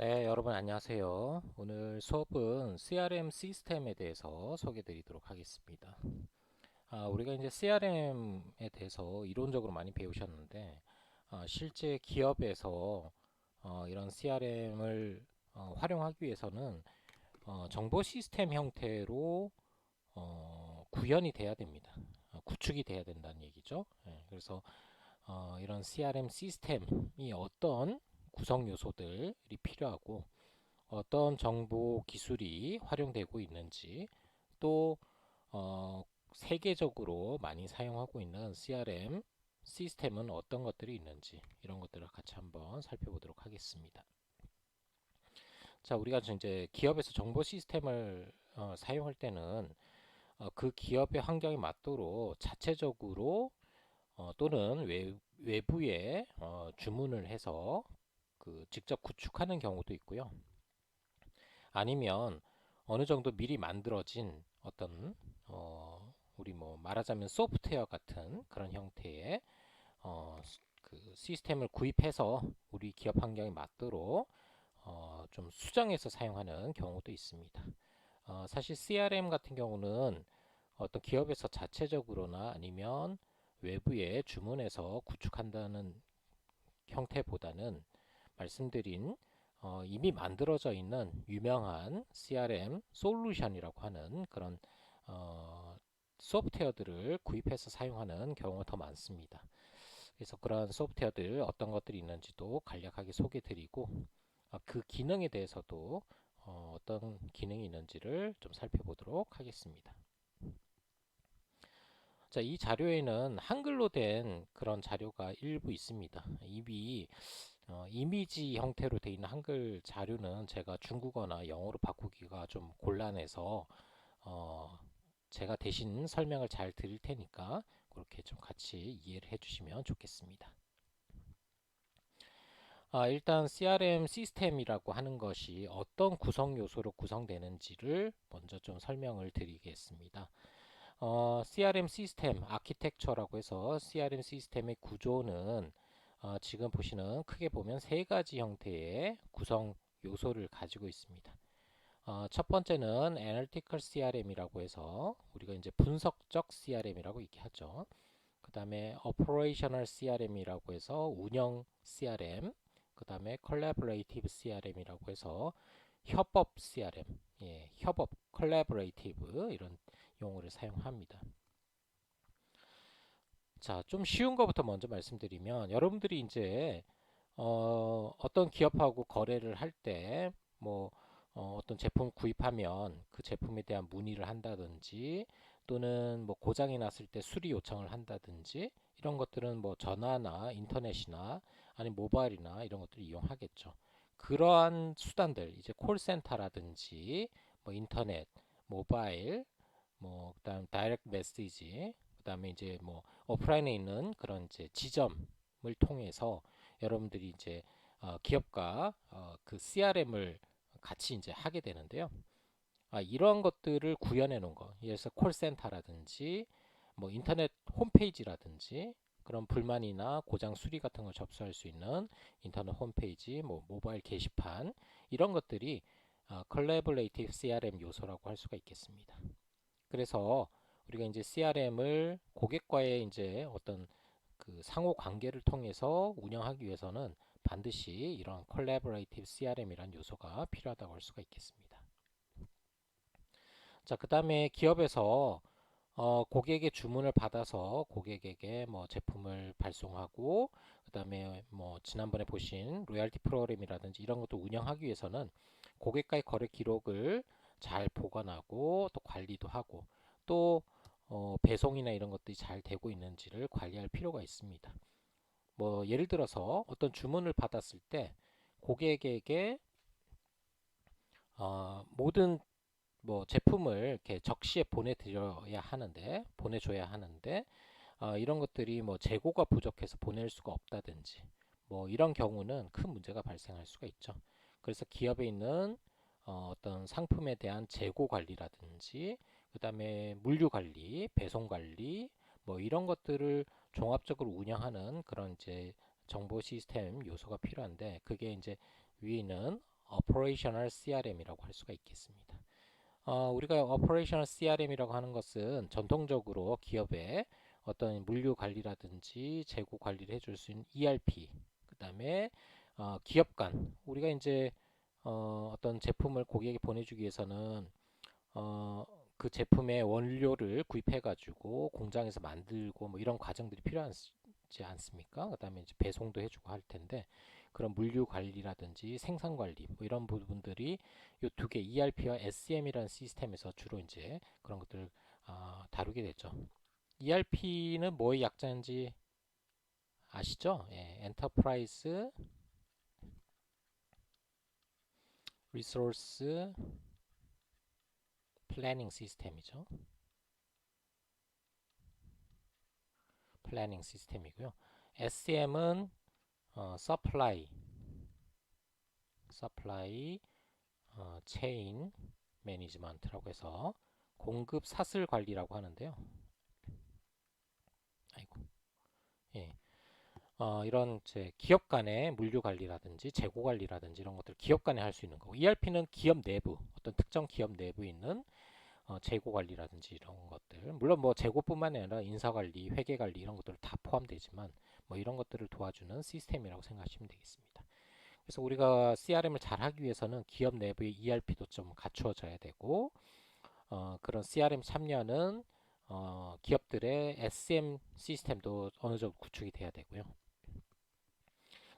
네, 여러분 안녕하세요. 오늘 수업은 CRM 시스템에 대해서 소개해 드리도록 하겠습니다. 우리가 이제 CRM에 대해서 이론적으로 많이 배우셨는데, 실제 기업에서 이런 CRM을 활용하기 위해서는 정보 시스템 형태로 구현이 돼야 됩니다. 구축이 돼야 된다는 얘기죠. 그래서 이런 CRM 시스템이 어떤 구성 요소들이 필요하고 어떤 정보 기술이 활용되고 있는지 또 세계적으로 많이 사용하고 있는 CRM 시스템은 어떤 것들이 있는지 이런 것들을 같이 한번 살펴보도록 하겠습니다. 자, 우리가 이제 기업에서 정보 시스템을 사용할 때는 그 기업의 환경에 맞도록 자체적으로 또는 외부에 주문을 해서 그 직접 구축하는 경우도 있고요. 아니면 어느 정도 미리 만들어진 어떤 우리 뭐 말하자면 소프트웨어 같은 그런 형태의 그 시스템을 구입해서 우리 기업 환경에 맞도록 좀 수정해서 사용하는 경우도 있습니다. 사실 CRM 같은 경우는 어떤 기업에서 자체적으로나 아니면 외부에 주문해서 구축한다는 형태보다는 말씀드린 이미 만들어져 있는 유명한 CRM 솔루션이라고 하는 그런 어, 소프트웨어들을 구입해서 사용하는 경우가 더 많습니다. 그래서 그런 소프트웨어들 어떤 것들이 있는지도 간략하게 소개드리고 그 기능에 대해서도 어떤 기능이 있는지를 좀 살펴보도록 하겠습니다. 자, 이 자료에는 한글로 된 그런 자료가 일부 있습니다. 이미지 형태로 되어 있는 한글 자료는 제가 중국어나 영어로 바꾸기가 좀 곤란해서 어, 제가 대신 설명을 잘 드릴 테니까 그렇게 좀 같이 이해를 해주시면 좋겠습니다. 일단 CRM 시스템이라고 하는 것이 어떤 구성 요소로 구성되는지를 먼저 좀 설명을 드리겠습니다. CRM 시스템 아키텍처라고 해서 CRM 시스템의 구조는 지금 보시는 크게 보면 세 가지 형태의 구성 요소를 가지고 있습니다. 첫 번째는 Analytical CRM이라고 해서 우리가 이제 분석적 CRM이라고 얘기하죠. 그 다음에 Operational CRM이라고 해서 운영 CRM, 그 다음에 Collaborative CRM이라고 해서 협업 CRM, 협업, Collaborative 이런 용어를 사용합니다. 자, 좀 쉬운 것부터 먼저 말씀드리면 여러분들이 이제 어떤 기업하고 거래를 할 때 뭐 어떤 제품 구입하면 그 제품에 대한 문의를 한다든지 또는 뭐 고장이 났을 때 수리 요청을 한다든지 이런 것들은 뭐 전화나 인터넷이나 아니 모바일이나 이런 것들을 이용하겠죠. 그러한 수단들 이제 콜센터라든지 뭐 인터넷, 모바일, 뭐 그다음 다이렉트 메시지, 그다음에 이제 뭐 오프라인에 있는 그런 이제 지점을 통해서 여러분들이 이제 기업과 그 CRM을 같이 이제 하게 되는데요. 이러한 것들을 구현해 놓은 거. 예를 들어서 콜센터라든지 뭐 인터넷 홈페이지라든지 그런 불만이나 고장 수리 같은 걸 접수할 수 있는 인터넷 홈페이지, 뭐 모바일 게시판 이런 것들이 컬래버레이티브 CRM 요소라고 할 수가 있겠습니다. 그래서 우리가 이제 CRM을 고객과의 이제 어떤 그 상호 관계를 통해서 운영하기 위해서는 반드시 이런 콜라보레이티브 CRM이란 요소가 필요하다고 할 수가 있겠습니다. 자, 그다음에 기업에서 고객의 주문을 받아서 고객에게 뭐 제품을 발송하고 그다음에 뭐 지난번에 보신 로열티 프로그램이라든지 이런 것도 운영하기 위해서는 고객과의 거래 기록을 잘 보관하고 또 관리도 하고 또 배송이나 이런 것들이 잘 되고 있는지를 관리할 필요가 있습니다. 뭐 예를 들어서 어떤 주문을 받았을 때 고객에게 모든 뭐 제품을 이렇게 적시에 보내줘야 하는데 이런 것들이 뭐 재고가 부족해서 보낼 수가 없다든지 뭐 이런 경우는 큰 문제가 발생할 수가 있죠. 그래서 기업에 있는 어떤 상품에 대한 재고 관리라든지 그다음에 물류 관리, 배송 관리 뭐 이런 것들을 종합적으로 운영하는 그런 이제 정보 시스템 요소가 필요한데 그게 이제 위에 있는 Operational CRM이라고 할 수가 있겠습니다. 우리가 Operational CRM이라고 하는 것은 전통적으로 기업의 어떤 물류 관리라든지 재고 관리를 해줄 수 있는 ERP, 그 다음에 기업 간, 우리가 이제 어떤 제품을 고객에게 보내주기 위해서는 어, 그 제품의 원료를 구입해 가지고 공장에서 만들고 뭐 이런 과정들이 필요하지 않습니까? 그다음에 이제 배송도 해주고 할 텐데 그런 물류 관리라든지 생산 관리 뭐 이런 부분들이 이 두 개 ERP와 SCM이라는 시스템에서 주로 이제 그런 것들을 다루게 되죠. ERP는 뭐의 약자인지 아시죠? 예, 엔터프라이즈 리소스 플래닝 시스템이죠. 플래닝 시스템이고요. SCM은 서플라이 체인 매니지먼트라고 해서 공급 사슬 관리라고 하는데요. 아이고, 예. 이런 제 기업 간의 물류 관리라든지 재고 관리라든지 이런 것들 기업 간에 할 수 있는 거고 ERP는 기업 내부 어떤 특정 기업 내부에 있는 재고 관리라든지 이런 것들 물론 뭐 재고뿐만 아니라 인사 관리, 회계 관리 이런 것들 다 포함되지만 뭐 이런 것들을 도와주는 시스템이라고 생각하시면 되겠습니다. 그래서 우리가 CRM을 잘 하기 위해서는 기업 내부의 ERP도 좀 갖추어져야 되고 그런 CRM 참여는 기업들의 SM 시스템도 어느 정도 구축이 돼야 되고요.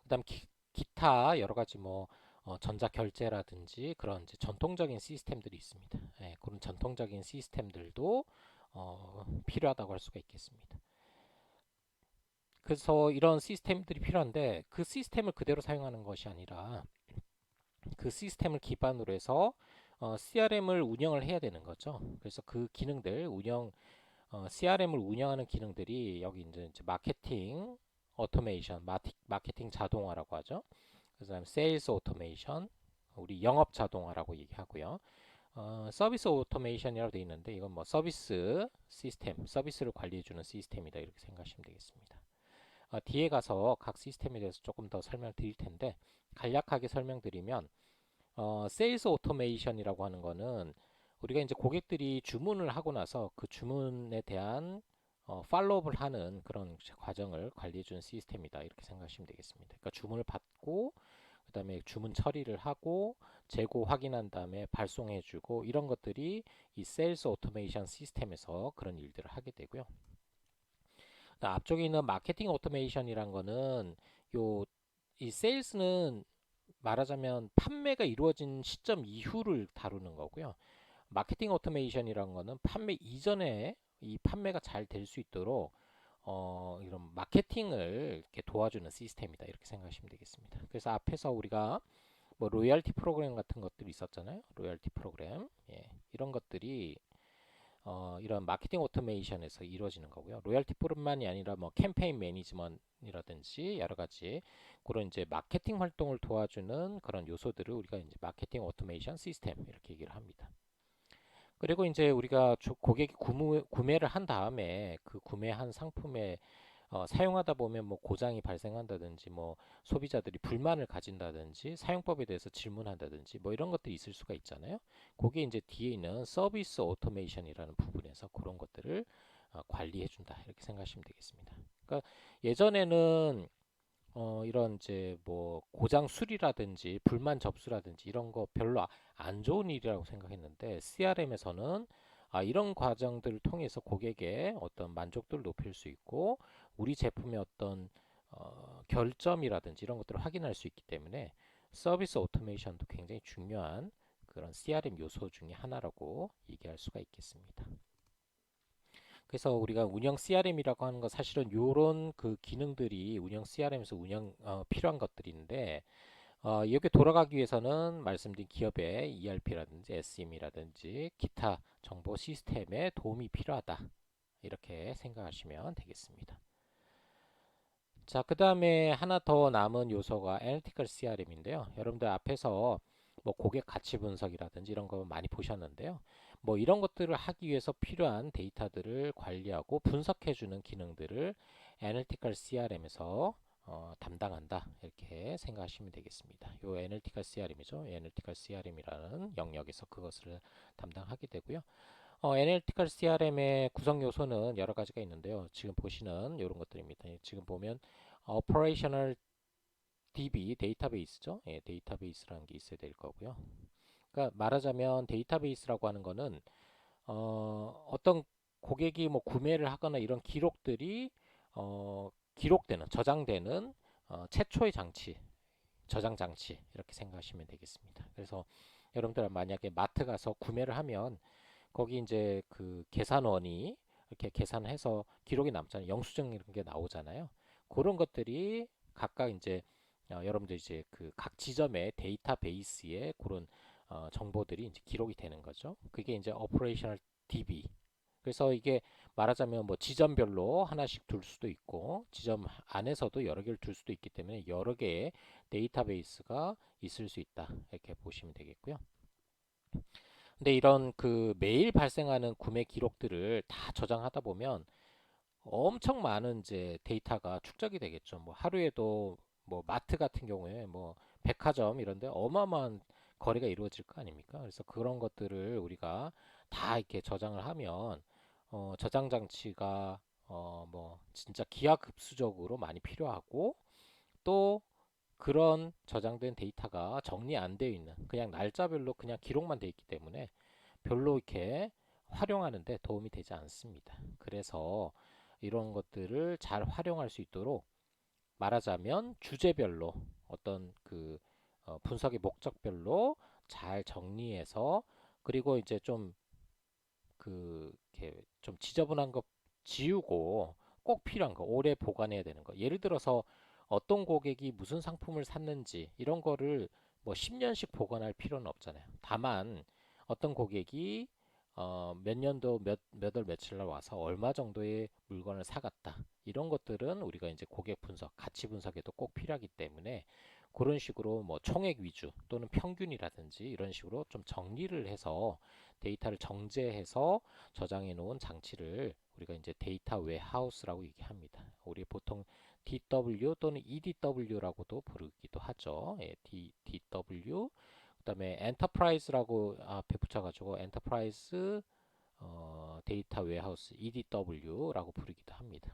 그다음 기타 여러 가지 뭐 전자 결제라든지 그런 이제 전통적인 시스템들이 있습니다. 예, 그런 전통적인 시스템들도 필요하다고 할 수가 있겠습니다. 그래서 이런 시스템들이 필요한데 그 시스템을 그대로 사용하는 것이 아니라 그 시스템을 기반으로 해서 CRM을 운영을 해야 되는 거죠. 그래서 그 기능들 CRM을 운영하는 기능들이 여기 이제 마케팅 오토메이션, 마케팅 자동화라고 하죠. 그다음에 세일스 오토메이션, 우리 영업 자동화라고 얘기하고요. 서비스 오토메이션이라고 되어 있는데 이건 뭐 서비스 시스템, 서비스를 관리해주는 시스템이다 이렇게 생각하시면 되겠습니다. 뒤에 가서 각 시스템에 대해서 조금 더 설명드릴 텐데 간략하게 설명드리면 세일스 오토메이션이라고 하는 거는 우리가 이제 고객들이 주문을 하고 나서 그 주문에 대한 팔로업을 하는 그런 과정을 관리해 주는 시스템이다 이렇게 생각하시면 되겠습니다. 그러니까 주문을 받고 그다음에 주문 처리를 하고 재고 확인한 다음에 발송해 주고 이런 것들이 이 세일스 오토메이션 시스템에서 그런 일들을 하게 되고요. 앞쪽에 있는 마케팅 오토메이션이란 거는 요 이 세일스는 말하자면 판매가 이루어진 시점 이후를 다루는 거고요. 마케팅 오토메이션이라는 거는 판매 이전에 이 판매가 잘 될 수 있도록 이런 마케팅을 이렇게 도와주는 시스템이다 이렇게 생각하시면 되겠습니다. 그래서 앞에서 우리가 뭐 로열티 프로그램 같은 것들이 있었잖아요. 로열티 프로그램 이런 것들이 이런 마케팅 오토메이션에서 이루어지는 거고요. 로열티뿐만이 아니라 뭐 캠페인 매니지먼트라든지 여러 가지 그런 이제 마케팅 활동을 도와주는 그런 요소들을 우리가 이제 마케팅 오토메이션 시스템 이렇게 얘기를 합니다. 그리고 이제 우리가 고객이 구매를 한 다음에 그 구매한 상품에 사용하다 보면 뭐 고장이 발생한다든지 뭐 소비자들이 불만을 가진다든지 사용법에 대해서 질문한다든지 뭐 이런 것들이 있을 수가 있잖아요. 그게 이제 뒤에 있는 서비스 오토메이션이라는 부분에서 그런 것들을 관리해 준다 이렇게 생각하시면 되겠습니다. 그러니까 예전에는 이런 이제 뭐 고장 수리라든지 불만 접수라든지 이런 거 별로 안 좋은 일이라고 생각했는데 CRM에서는 이런 과정들을 통해서 고객의 어떤 만족도를 높일 수 있고 우리 제품의 어떤 결점이라든지 이런 것들을 확인할 수 있기 때문에 서비스 오토메이션도 굉장히 중요한 그런 CRM 요소 중에 하나라고 얘기할 수가 있겠습니다. 그래서 우리가 운영 CRM이라고 하는 건 사실은 요런 그 기능들이 운영 CRM에서 필요한 것들인데 여기 돌아가기 위해서는 말씀드린 기업의 ERP라든지 SM이라든지 기타 정보 시스템의 도움이 필요하다. 이렇게 생각하시면 되겠습니다. 자, 그 다음에 하나 더 남은 요소가 애널리티컬 CRM인데요. 여러분들 앞에서 뭐 고객 가치 분석이라든지 이런 거 많이 보셨는데요. 뭐 이런 것들을 하기 위해서 필요한 데이터들을 관리하고 분석해주는 기능들을 애널리티컬 CRM에서 담당한다 이렇게 생각하시면 되겠습니다. 요 애널티컬 CRM이죠. 애널티컬 CRM이라는 영역에서 그것을 담당하게 되고요. 애널티컬 CRM의 구성 요소는 여러 가지가 있는데요. 지금 보시는 이런 것들입니다. 지금 보면 Operational DB 데이터베이스죠. 예, 데이터베이스라는 게 있어야 될 거고요. 그러니까 말하자면 데이터베이스라고 하는 거는 어떤 고객이 뭐 구매를 하거나 이런 기록들이 기록되는 저장되는 최초의 장치, 저장 장치 이렇게 생각하시면 되겠습니다. 그래서 여러분들 만약에 마트 가서 구매를 하면 거기 이제 그 계산원이 이렇게 계산해서 기록이 남잖아요. 영수증 이런 게 나오잖아요. 그런 것들이 각각 이제 여러분들 이제 그 각 지점의 데이터베이스에 그런 정보들이 이제 기록이 되는 거죠. 그게 이제 Operational DB. 그래서 이게 말하자면 뭐 지점별로 하나씩 둘 수도 있고 지점 안에서도 여러 개를 둘 수도 있기 때문에 여러 개의 데이터베이스가 있을 수 있다. 이렇게 보시면 되겠고요. 근데 이런 그 매일 발생하는 구매 기록들을 다 저장하다 보면 엄청 많은 이제 데이터가 축적이 되겠죠. 뭐 하루에도 뭐 마트 같은 경우에 뭐 백화점 이런데 어마어마한 거래가 이루어질 거 아닙니까? 그래서 그런 것들을 우리가 다 이렇게 저장을 하면 저장 장치가 뭐 진짜 기하급수적으로 많이 필요하고 또 그런 저장된 데이터가 정리 안 되어 있는 그냥 날짜별로 그냥 기록만 되어 있기 때문에 별로 이렇게 활용하는데 도움이 되지 않습니다. 그래서 이런 것들을 잘 활용할 수 있도록 말하자면 주제별로 어떤 그 분석의 목적별로 잘 정리해서 그리고 이제 좀 그 이렇게 좀 지저분한 거 지우고 꼭 필요한 거 오래 보관해야 되는 거 예를 들어서 어떤 고객이 무슨 상품을 샀는지 이런 거를 뭐 10년씩 보관할 필요는 없잖아요. 다만 어떤 고객이 몇 년도 몇 월 며칠 날 와서 얼마 정도의 물건을 사갔다. 이런 것들은 우리가 이제 고객 분석, 가치 분석에도 꼭 필요하기 때문에 그런 식으로 뭐 총액 위주 또는 평균이라든지 이런 식으로 좀 정리를 해서 데이터를 정제해서 저장해 놓은 장치를 우리가 이제 데이터 웨하우스라고 얘기합니다. 우리 보통 DW 또는 EDW라고도 부르기도 하죠. 예, DW 그다음에 엔터프라이즈라고 앞에 붙여가지고 엔터프라이즈 데이터 웨하우스 EDW라고 부르기도 합니다.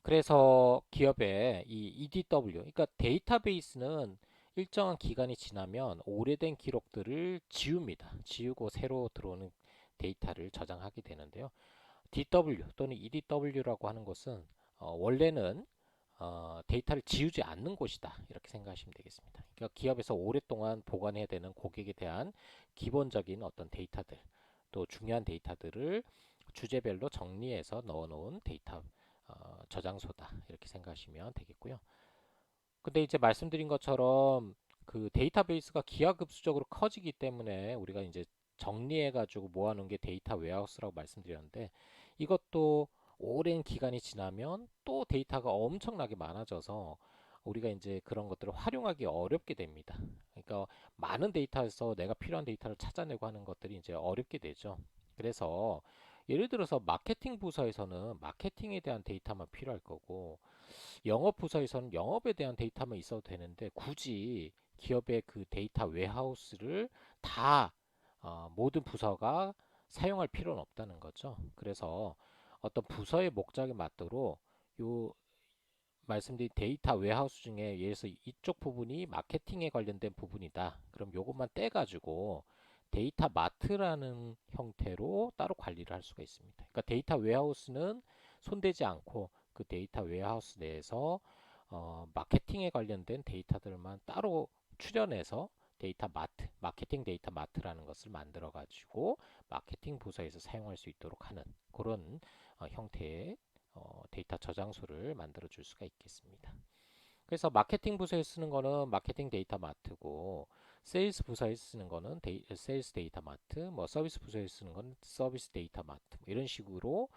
그래서 기업의 이 EDW, 그러니까 데이터베이스는 일정한 기간이 지나면 오래된 기록들을 지웁니다. 지우고 새로 들어오는 데이터를 저장하게 되는데요. DW 또는 EDW라고 하는 것은 원래는 데이터를 지우지 않는 곳이다. 이렇게 생각하시면 되겠습니다. 그러니까 기업에서 오랫동안 보관해야 되는 고객에 대한 기본적인 어떤 데이터들, 또 중요한 데이터들을 주제별로 정리해서 넣어놓은 데이터 저장소다. 이렇게 생각하시면 되겠고요. 근데 이제 말씀드린 것처럼 그 데이터베이스가 기하급수적으로 커지기 때문에 우리가 이제 정리해가지고 모아놓은 게 데이터 웨하우스라고 말씀드렸는데 이것도 오랜 기간이 지나면 또 데이터가 엄청나게 많아져서 우리가 이제 그런 것들을 활용하기 어렵게 됩니다. 그러니까 많은 데이터에서 내가 필요한 데이터를 찾아내고 하는 것들이 이제 어렵게 되죠. 그래서 예를 들어서 마케팅 부서에서는 마케팅에 대한 데이터만 필요할 거고 영업 부서에서는 영업에 대한 데이터만 있어도 되는데 굳이 기업의 그 데이터 웨하우스를 다 모든 부서가 사용할 필요는 없다는 거죠. 그래서 어떤 부서의 목적에 맞도록 요 말씀드린 데이터 웨하우스 중에 예를 들어서 이쪽 부분이 마케팅에 관련된 부분이다. 그럼 요것만 떼가지고 데이터 마트라는 형태로 따로 관리를 할 수가 있습니다. 그러니까 데이터 웨하우스는 손대지 않고 그 데이터 웨하우스 내에서 마케팅에 관련된 데이터들만 따로 추려내서 데이터 마트, 마케팅 데이터 마트라는 것을 만들어 가지고 마케팅 부서에서 사용할 수 있도록 하는 그런 형태의 데이터 저장소를 만들어 줄 수가 있겠습니다. 그래서 마케팅 부서에 쓰는 거는 마케팅 데이터 마트고 세일스 부서에 쓰는 거는 세일스 데이터 마트, 뭐 서비스 부서에 쓰는 건 서비스 데이터 마트 뭐 이런 식으로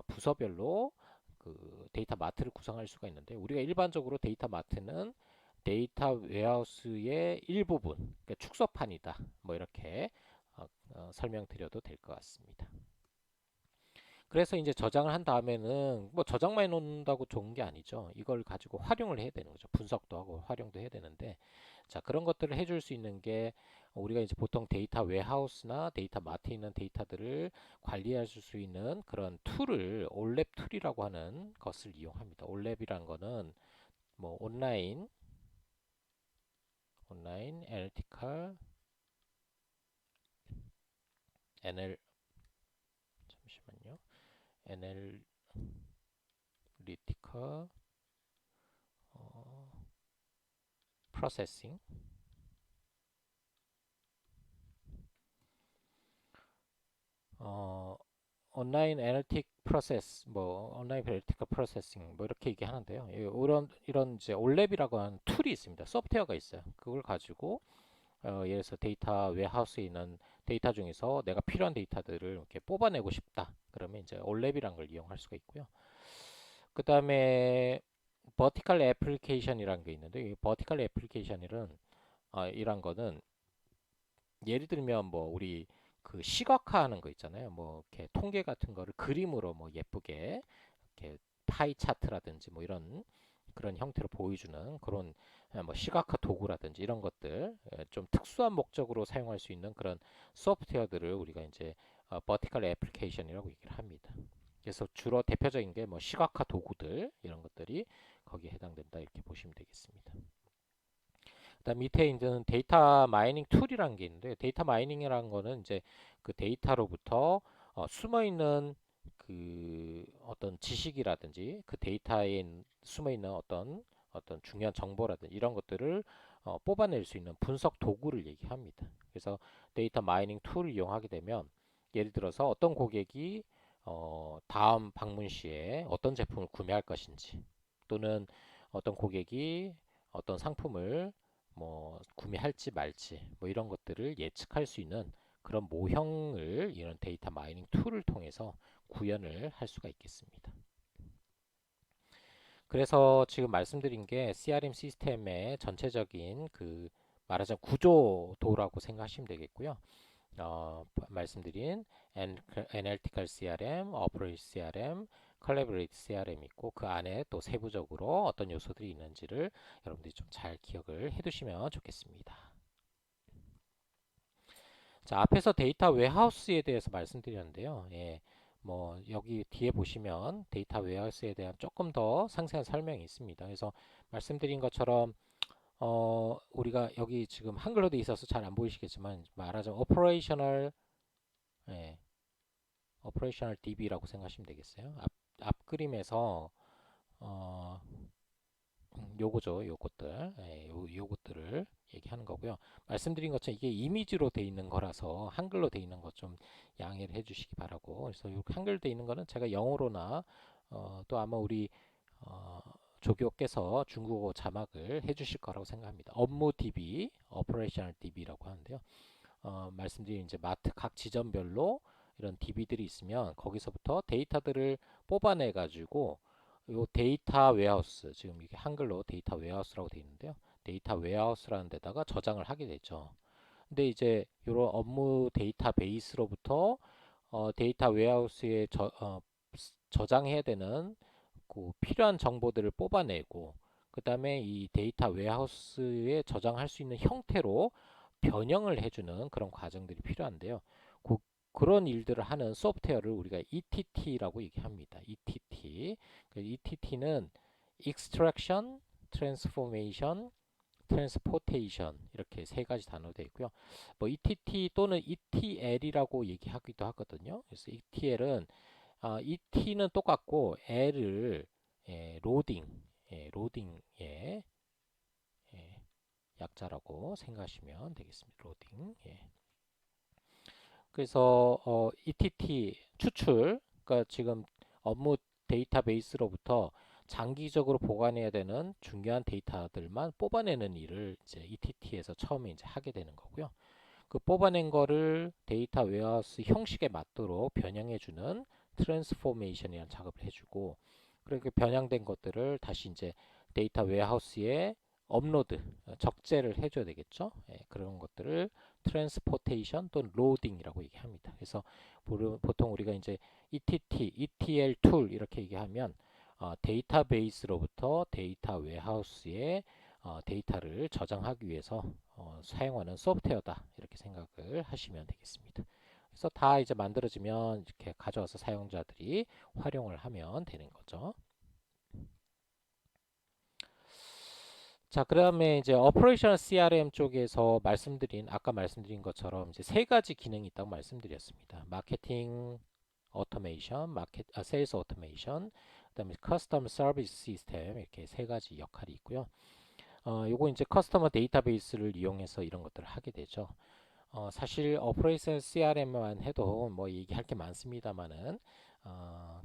부서별로 그 데이터 마트를 구성할 수가 있는데 우리가 일반적으로 데이터 마트는 데이터 웨하우스의 일부분, 그러니까 축소판이다. 뭐 이렇게 설명드려도 될 것 같습니다. 그래서 이제 저장을 한 다음에는 뭐 저장만 해놓는다고 좋은 게 아니죠. 이걸 가지고 활용을 해야 되는 거죠. 분석도 하고 활용도 해야 되는데, 자, 그런 것들을 해줄 수 있는 게 우리가 이제 보통 데이터 웨하우스나 데이터 마트에 있는 데이터들을 관리할 수 있는 그런 툴을 올랩 툴이라고 하는 것을 이용합니다. 올랩이란 거는 뭐 온라인 애널티컬 NL 잠시만요. 애널리티컬 프로세싱 어, 온라인 애널틱 프로세스, 뭐 온라인 애널티컬 프로세싱 뭐 이렇게 얘기하는데요. 이런 이제 올랩이라고 하는 툴이 있습니다. 소프트웨어가 있어요. 그걸 가지고 예를 들어서 데이터 웨하우스에 있는 데이터 중에서 내가 필요한 데이터들을 이렇게 뽑아내고 싶다. 그러면 이제 올랩이라는 걸 이용할 수가 있고요. 그 다음에 버티컬 애플리케이션이라는 게 있는데 이 버티컬 애플리케이션이란 이란 거는 예를 들면 뭐 우리 그 시각화하는 거 있잖아요. 뭐 이렇게 통계 같은 거를 그림으로 뭐 예쁘게 이렇게 파이 차트라든지 뭐 이런 그런 형태로 보여주는 그런 뭐 시각화 도구라든지 이런 것들 좀 특수한 목적으로 사용할 수 있는 그런 소프트웨어들을 우리가 이제 버티컬 애플리케이션이라고 얘기를 합니다. 그래서 주로 대표적인 게 뭐 시각화 도구들 이런 것들이 거기에 해당된다 이렇게 보시면 되겠습니다. 그다음 밑에 있는 데이터 마이닝 툴이라는 게 있는데 데이터 마이닝이라는 거는 이제 그 데이터로부터 숨어 있는 그 어떤 지식이라든지 그 데이터에 숨어 있는 어떤 중요한 정보라든지 이런 것들을 뽑아낼 수 있는 분석 도구를 얘기합니다. 그래서 데이터 마이닝 툴을 이용하게 되면 예를 들어서 어떤 고객이 다음 방문 시에 어떤 제품을 구매할 것인지 또는 어떤 고객이 어떤 상품을 뭐 구매할지 말지 뭐 이런 것들을 예측할 수 있는 그런 모형을 이런 데이터 마이닝 툴을 통해서 구현을 할 수가 있겠습니다. 그래서 지금 말씀드린 게 CRM 시스템의 전체적인 그 말하자면 구조도라고 생각하시면 되겠고요. 말씀드린 Analytical CRM, Operate CRM, Collaborate CRM 있고 그 안에 또 세부적으로 어떤 요소들이 있는지를 여러분들이 좀 잘 기억을 해두시면 좋겠습니다. 자, 앞에서 데이터 웨하우스에 대해서 말씀드렸는데요. 예, 뭐 여기 뒤에 보시면 데이터 웨하우스에 대한 조금 더 상세한 설명이 있습니다. 그래서 말씀드린 것처럼 우리가 여기 지금 한글로 돼 있어서 잘 안 보이시겠지만 말하자면 예, 오퍼레이셔널 DB라고 생각하시면 되겠어요. 앞 그림에서 어, 요거죠, 요것들, 예, 요것들을 얘기하는 거고요. 말씀드린 것처럼 이게 이미지로 돼 있는 거라서 한글로 돼 있는 것 좀 양해를 해주시기 바라고. 그래서 요 한글 돼 있는 거는 제가 영어로나 또 아마 우리 어, 조교께서 중국어 자막을 해주실 거라고 생각합니다. 업무 DB, Operational DB라고 하는데요. 말씀드린 이제 마트 각 지점별로 이런 DB들이 있으면 거기서부터 데이터들을 뽑아내 가지고 요 데이터 웨하우스 지금 이게 한글로 데이터 웨하우스라고 되어 있는데요. 데이터 웨하우스라는 데다가 저장을 하게 되죠. 근데 이제 이런 업무 데이터베이스로부터 데이터 웨하우스에 저장해야 되는 그 필요한 정보들을 뽑아내고 그 다음에 이 데이터 웨하우스에 저장할 수 있는 형태로 변형을 해주는 그런 과정들이 필요한데요. 그런 일들을 하는 소프트웨어를 우리가 ETT라고 얘기합니다. ETT. ETT는 Extraction, Transformation, Transportation 이렇게 세 가지 단어로 되어 있고요. 뭐 ETT 또는 ETL이라고 얘기하기도 하거든요. 그래서 ETL은 ET는 똑같고 L을 로딩, 로딩의 약자라고 생각하시면 되겠습니다. 로딩. 그래서 ETT 추출, 그러니까 지금 업무 데이터베이스로부터 장기적으로 보관해야 되는 중요한 데이터들만 뽑아내는 일을 이제 ETT에서 처음에 이제 하게 되는 거고요. 그 뽑아낸 거를 데이터 웨어하우스 형식에 맞도록 변형해주는 트랜스포메이션이라는 작업을 해주고 그렇게 변형된 것들을 다시 이제 데이터 웨어하우스에 업로드, 적재를 해줘야 되겠죠. 예, 그런 것들을 트랜스포테이션 또는 로딩이라고 얘기합니다. 그래서 보통 우리가 이제 ETT, ETL 툴 이렇게 얘기하면 데이터베이스로부터 데이터 웨하우스에 데이터를 저장하기 위해서 사용하는 소프트웨어다 이렇게 생각을 하시면 되겠습니다. 그래서 다 이제 만들어지면 이렇게 가져와서 사용자들이 활용을 하면 되는 거죠. 자, 그다음에 이제 오퍼레이셔널 CRM 쪽에서 아까 말씀드린 것처럼 이제 세 가지 기능이 있다고 말씀드렸습니다. 마케팅 오토메이션, 세일즈 오토메이션, 그다음에 커스텀 서비스 시스템 이렇게 세 가지 역할이 있고요. 요거 이제 커스터머 데이터베이스를 이용해서 이런 것들을 하게 되죠. 사실 오퍼레이션 CRM만 해도 뭐 얘기할 게 많습니다만은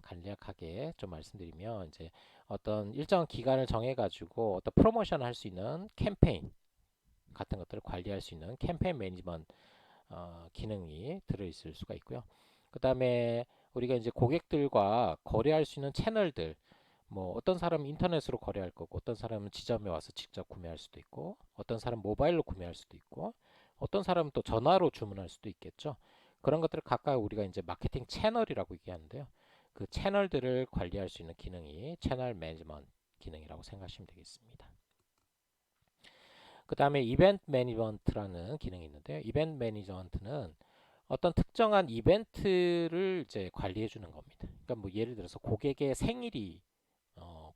간략하게 좀 말씀드리면 이제 어떤 일정 기간을 정해 가지고 어떤 프로모션을 할 수 있는 캠페인 같은 것들을 관리할 수 있는 캠페인 매니지먼트 기능이 들어 있을 수가 있고요. 그다음에 우리가 이제 고객들과 거래할 수 있는 채널들, 뭐 어떤 사람은 인터넷으로 거래할 거고 어떤 사람은 지점에 와서 직접 구매할 수도 있고 어떤 사람은 모바일로 구매할 수도 있고 어떤 사람은 또 전화로 주문할 수도 있겠죠. 그런 것들을 각각 우리가 이제 마케팅 채널이라고 얘기하는데요. 그 채널들을 관리할 수 있는 기능이 채널 매니지먼트 기능이라고 생각하시면 되겠습니다. 그 다음에 이벤트 매니지먼트라는 기능이 있는데요. 이벤트 매니지먼트는 어떤 특정한 이벤트를 이제 관리해 주는 겁니다. 그러니까 뭐 예를 들어서 고객의 생일이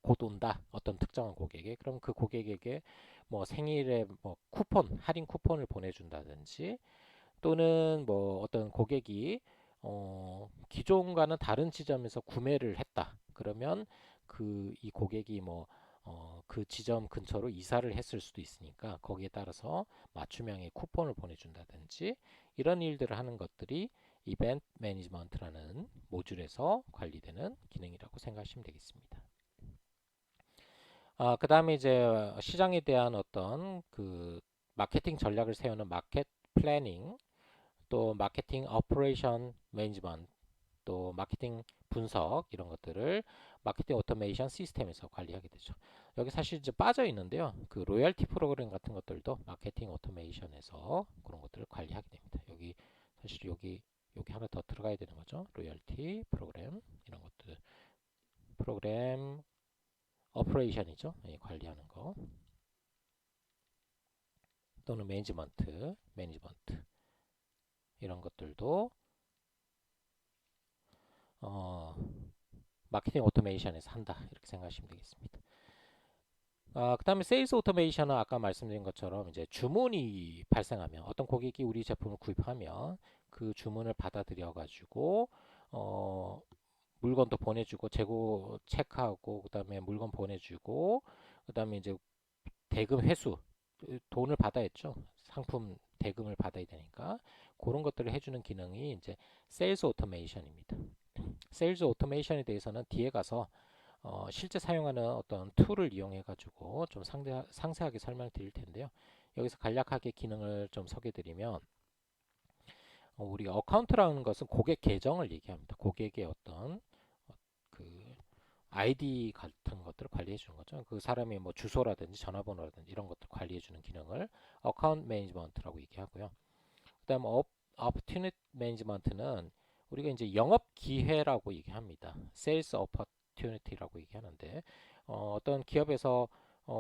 곧 온다. 어떤 특정한 고객에. 그럼 그 고객에게 뭐 생일에 뭐 할인 쿠폰을 보내준다든지 또는 뭐 어떤 고객이 기존과는 다른 지점에서 구매를 했다. 그러면 이 고객이 뭐 그 지점 근처로 이사를 했을 수도 있으니까 거기에 따라서 맞춤형의 쿠폰을 보내준다든지 이런 일들을 하는 것들이 이벤트 매니지먼트라는 모듈에서 관리되는 기능이라고 생각하시면 되겠습니다. 그 다음에 이제 시장에 대한 어떤 그 마케팅 전략을 세우는 마켓 플래닝, 또 마케팅 오퍼레이션 매니지먼트, 또 마케팅 분석 이런 것들을 마케팅 오토메이션 시스템에서 관리하게 되죠. 여기 사실 이제 빠져 있는데요. 그 로열티 프로그램 같은 것들도 마케팅 오토메이션에서 그런 것들을 관리하게 됩니다. 여기 하나 더 들어가야 되는 거죠. 로열티 프로그램 이런 것들 프로그램 오퍼레이션이죠. 예, 관리하는 거 또는 매니지먼트 이런 것들도 어, 마케팅 오토메이션에서 한다 이렇게 생각하시면 되겠습니다. 그 다음에 세일즈 오토메이션은 아까 말씀드린 것처럼 이제 주문이 발생하면 어떤 고객이 우리 제품을 구입하면 그 주문을 받아들여 가지고 물건도 보내주고 재고 체크하고 그 다음에 물건 보내주고 그 다음에 이제 대금 회수 돈을 받아야죠. 상품 대금을 받아야 되니까 그런 것들을 해주는 기능이 이제 세일즈 오토메이션입니다. 세일즈 오토메이션에 대해서는 뒤에 가서 실제 사용하는 어떤 툴을 이용해 가지고 좀 상세하게 설명드릴 텐데요. 여기서 간략하게 기능을 좀 소개해 드리면 우리가 어카운트라는 것은 고객 계정을 얘기합니다. 고객의 어떤 그 아이디 같은 것들을 관리해 주는 거죠. 그 사람의 뭐 주소라든지 전화번호라든지 이런 것들 관리해 주는 기능을 어카운트 매니지먼트라고 얘기하고요. 그다음 opportunity management는 우리가 이제 영업 기회라고 얘기합니다. sales opportunity라고 얘기하는데 어떤 기업에서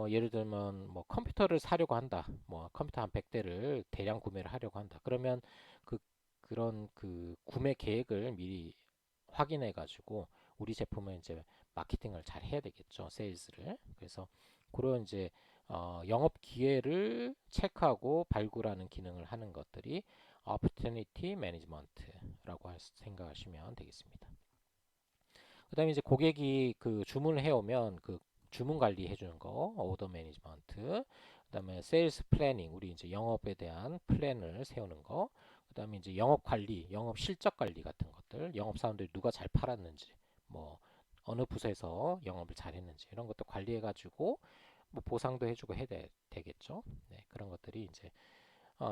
예를 들면 뭐 컴퓨터를 사려고 한다. 뭐 컴퓨터 한 100대를 대량 구매를 하려고 한다. 그러면 그 그런 그 구매 계획을 미리 확인해 가지고 우리 제품을 이제 마케팅을 잘 해야 되겠죠. 세일즈를. 그래서 그런 이제 영업 기회를 체크하고 발굴하는 기능을 하는 것들이 Opportunity Management라고 생각하시면 되겠습니다. 그다음에 이제 고객이 그 주문을 해오면 그 주문 관리해 주는 거, 오더 매니지먼트. 그다음에 세일스 플래닝, 우리 이제 영업에 대한 플랜을 세우는 거. 그다음에 이제 영업 관리, 영업 실적 관리 같은 것들, 영업 사원들이 누가 잘 팔았는지, 뭐 어느 부서에서 영업을 잘 했는지 이런 것도 관리해 가지고 뭐 보상도 해주고 해야 되겠죠. 네, 그런 것들이 이제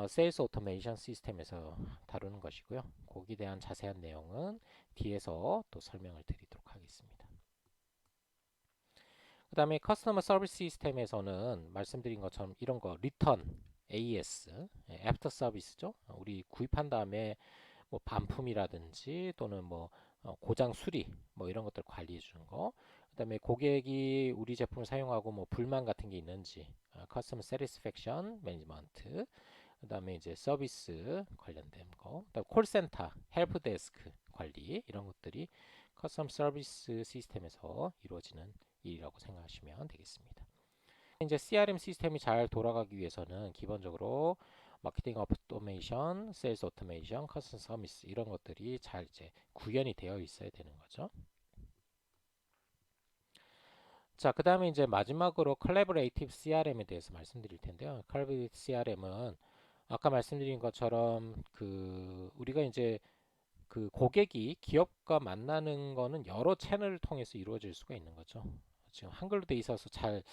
세일스 오토메이션 시스템에서 다루는 것이고요. 거기에 대한 자세한 내용은 뒤에서 또 설명을 드리도록 하겠습니다. 그 다음에 커스터머 서비스 시스템에서는 말씀드린 것처럼 이런 거 리턴 AS, 애프터 서비스죠. 우리 구입한 다음에 뭐 반품이라든지 또는 뭐 고장 수리 뭐 이런 것들 관리해 주는 거. 그다음에 고객이 우리 제품을 사용하고 뭐 불만 같은 게 있는지 커스터머 세티스팩션 매니지먼트. 그다음에 이제 서비스 관련된 거. 그다음 콜센터, 헬프 데스크 관리 이런 것들이 커스텀 서비스 시스템에서 이루어지는 일이라고 생각하시면 되겠습니다. 이제 CRM 시스템이 잘 돌아가기 위해서는 기본적으로 마케팅 오토메이션, 세일즈 오토메이션, 커스텀 서비스 이런 것들이 잘 이제 구현이 되어 있어야 되는 거죠. 자, 그 다음에 이제 마지막으로 컬래버레이티브 CRM에 대해서 말씀드릴 텐데요. 컬래버레이티브 CRM은 아까 말씀드린 것처럼 그 우리가 이제 그 고객이 기업과 만나는 거는 여러 채널을 통해서 이루어질 수가 있는 거죠. 지금 한글로 돼 있어서 잘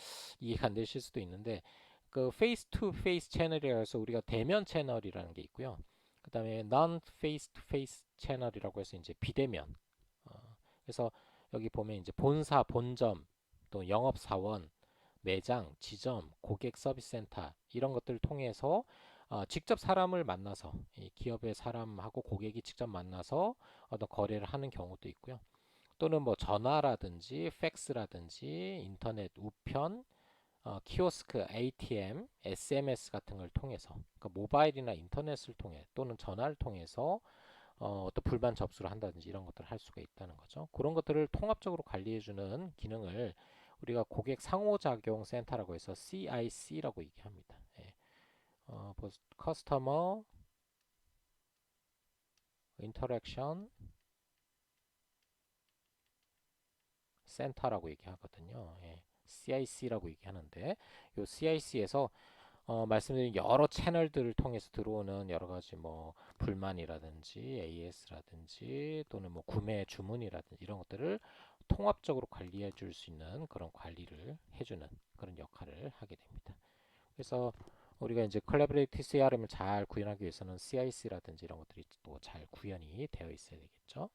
이해가 안 되실 수도 있는데 그 페이스 투 페이스 채널이라서 우리가 대면 채널이라는 게 있고요. 그다음에 non face to face 채널이라고 해서 이제 비대면. 그래서 여기 보면 이제 본사, 본점, 또 영업 사원, 매장, 지점, 고객 서비스 센터 이런 것들을 통해서 직접 사람을 만나서 이 기업의 사람하고 고객이 직접 만나서 어떤 거래를 하는 경우도 있고요. 또는 뭐 전화라든지 팩스라든지 인터넷 우편, 키오스크, ATM, SMS 같은 걸 통해서 그러니까 모바일이나 인터넷을 통해 또는 전화를 통해서 어떤 불만 접수를 한다든지 이런 것들을 할 수가 있다는 거죠. 그런 것들을 통합적으로 관리해주는 기능을 우리가 고객 상호작용 센터라고 해서 CIC라고 얘기합니다. 예. Customer Interaction 센터라고 얘기하거든요. 예. CIC라고 얘기하는데 이 CIC에서 말씀드린 여러 채널들을 통해서 들어오는 여러 가지 뭐 불만이라든지 AS라든지 또는 뭐 구매 주문이라든지 이런 것들을 통합적으로 관리해 줄 수 있는 그런 관리를 해주는 그런 역할을 하게 됩니다. 그래서 우리가 이제 콜라보레이티브 CRM을 잘 구현하기 위해서는 CIC라든지 이런 것들이 또 잘 구현이 되어 있어야 되겠죠.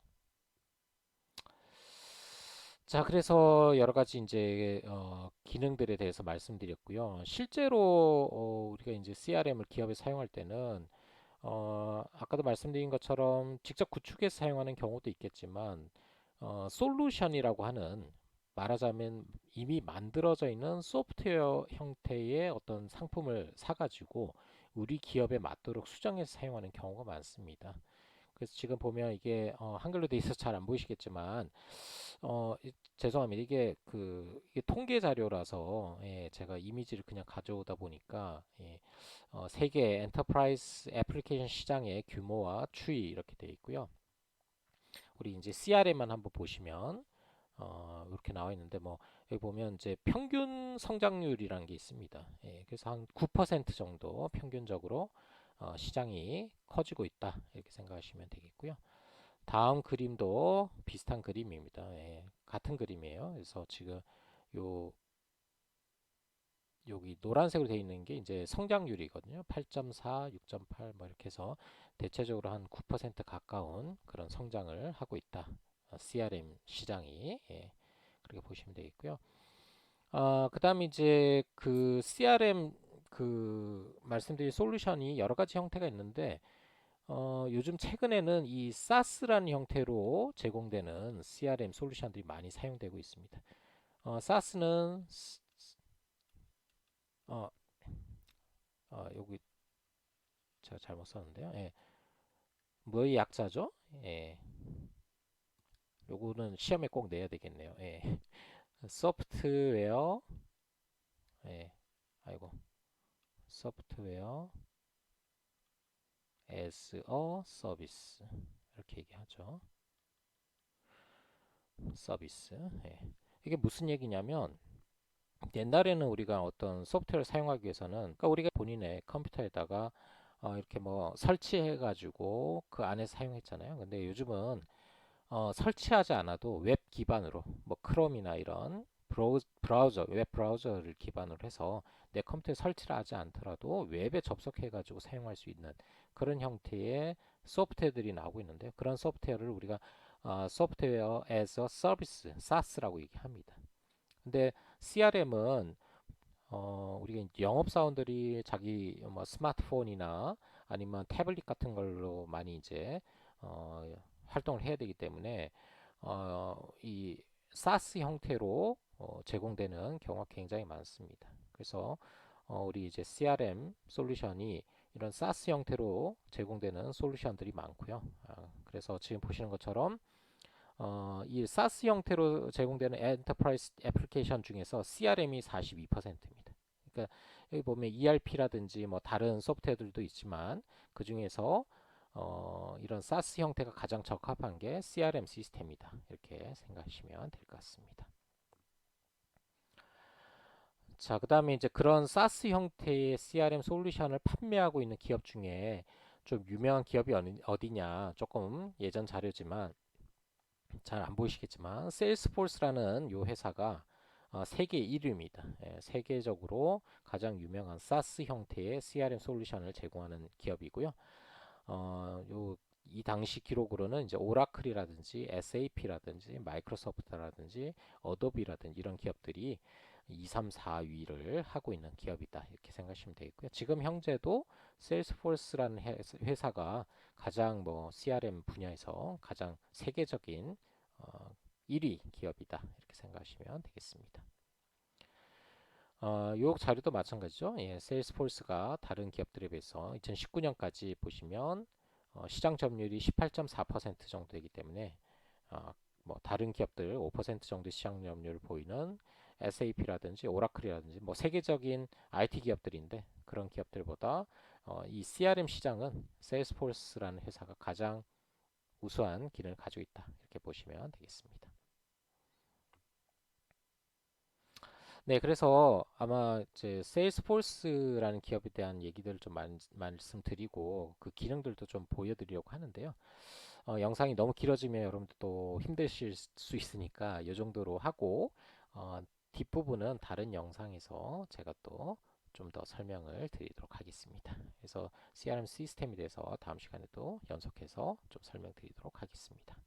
자, 그래서 여러 가지 이제 기능들에 대해서 말씀드렸고요. 실제로 우리가 이제 CRM을 기업에 사용할 때는 아까도 말씀드린 것처럼 직접 구축해서 사용하는 경우도 있겠지만 솔루션이라고 하는 말하자면 이미 만들어져 있는 소프트웨어 형태의 어떤 상품을 사가지고 우리 기업에 맞도록 수정해서 사용하는 경우가 많습니다. 그래서 지금 보면 이게 한글로 돼 있어서 잘 안 보이시겠지만 죄송합니다. 이게 통계 자료라서 예, 제가 이미지를 그냥 가져오다 보니까 예, 세계 엔터프라이즈 애플리케이션 시장의 규모와 추이 이렇게 되어 있고요. 우리 이제 CRM만 한번 보시면 이렇게 나와 있는데 뭐 여기 보면 이제 평균 성장률이라는 게 있습니다. 예, 그래서 한 9% 정도 평균적으로 시장이 커지고 있다 이렇게 생각하시면 되겠고요. 다음 그림도 비슷한 그림입니다. 예, 같은 그림이에요. 그래서 지금 요 여기 노란색으로 되어 있는 게 이제 성장률이거든요. 8.4, 6.8 뭐 이렇게 해서 대체적으로 한 9% 가까운 그런 성장을 하고 있다. CRM 시장이 예, 그렇게 보시면 되겠고요. 그다음에 이제 그 CRM 그 말씀드린 솔루션이 여러 가지 형태가 있는데 요즘 최근에는 이 SaaS라는 형태로 제공되는 CRM 솔루션들이 많이 사용되고 있습니다. SaaS는 어, 여기 제가 잘못 썼는데요. 예, 뭐의 약자죠? 예, 요거는 시험에 꼭 내야 되겠네요. 예, 소프트웨어, 예, 아이고, 소프트웨어 as a service 이렇게 얘기하죠. 서비스. 예. 이게 무슨 얘기냐면 옛날에는 우리가 어떤 소프트웨어를 사용하기 위해서는 그러니까 우리가 본인의 컴퓨터에다가 이렇게 뭐 설치해 가지고 그 안에 사용했잖아요. 근데 요즘은 설치하지 않아도 웹 기반으로 뭐 크롬이나 이런 브라우저, 웹 브라우저를 기반으로 해서 내 컴퓨터에 설치를 하지 않더라도 웹에 접속해 가지고 사용할 수 있는 그런 형태의 소프트웨어들이 나오고 있는데 그런 소프트웨어를 우리가 소프트웨어 as a service, SaaS라고 얘기합니다. 근데 CRM은 우리가 영업사원들이 자기 뭐 스마트폰이나 아니면 태블릿 같은 걸로 많이 이제 활동을 해야 되기 때문에 이 SaaS 형태로 제공되는 경우가 굉장히 많습니다. 그래서 우리 이제 CRM 솔루션이 이런 SaaS 형태로 제공되는 솔루션들이 많고요. 그래서 지금 보시는 것처럼 이 SaaS 형태로 제공되는 엔터프라이즈 애플리케이션 중에서 CRM이 42%입니다. 그러니까 여기 보면 ERP라든지 뭐 다른 소프트웨어들도 있지만 그 중에서 이런 SaaS 형태가 가장 적합한 게 CRM 시스템이다. 이렇게 생각하시면 될 것 같습니다. 자, 그다음에 이제 그런 SaaS 형태의 CRM 솔루션을 판매하고 있는 기업 중에 좀 유명한 기업이 어디냐? 조금 예전 자료지만 잘 안 보이시겠지만 세일스포스라는 요 회사가 세계 1위입니다. 예, 세계적으로 가장 유명한 SaaS 형태의 CRM 솔루션을 제공하는 기업이고요. 이 당시 기록으로는 이제 오라클이라든지 SAP라든지 마이크로소프트라든지 어도비라든지 이런 기업들이 2, 3, 4위를 하고 있는 기업이다. 이렇게 생각하시면 되겠고요. 지금 현재도 세일스포스라는 회사가 가장 뭐 CRM 분야에서 가장 세계적인 어, 1위 기업이다. 이렇게 생각하시면 되겠습니다. 요 자료도 마찬가지죠. 예, 세일스포스가 다른 기업들에 비해서 2019년까지 보시면 시장 점유율이 18.4% 정도 되기 때문에 뭐 다른 기업들 5% 정도 시장 점유율을 보이는 SAP라든지 오라클이라든지 뭐 세계적인 IT 기업들인데 그런 기업들보다 이 CRM 시장은 세일스포스라는 회사가 가장 우수한 기능을 가지고 있다. 이렇게 보시면 되겠습니다. 네, 그래서 아마 이제 세일스포스라는 기업에 대한 얘기들을 좀 말씀드리고 그 기능들도 좀 보여드리려고 하는데요. 영상이 너무 길어지면 여러분들 또 힘드실 수 있으니까 이 정도로 하고 뒷부분은 다른 영상에서 제가 또 좀 더 설명을 드리도록 하겠습니다. 그래서 CRM 시스템에 대해서 다음 시간에 또 연속해서 좀 설명드리도록 하겠습니다.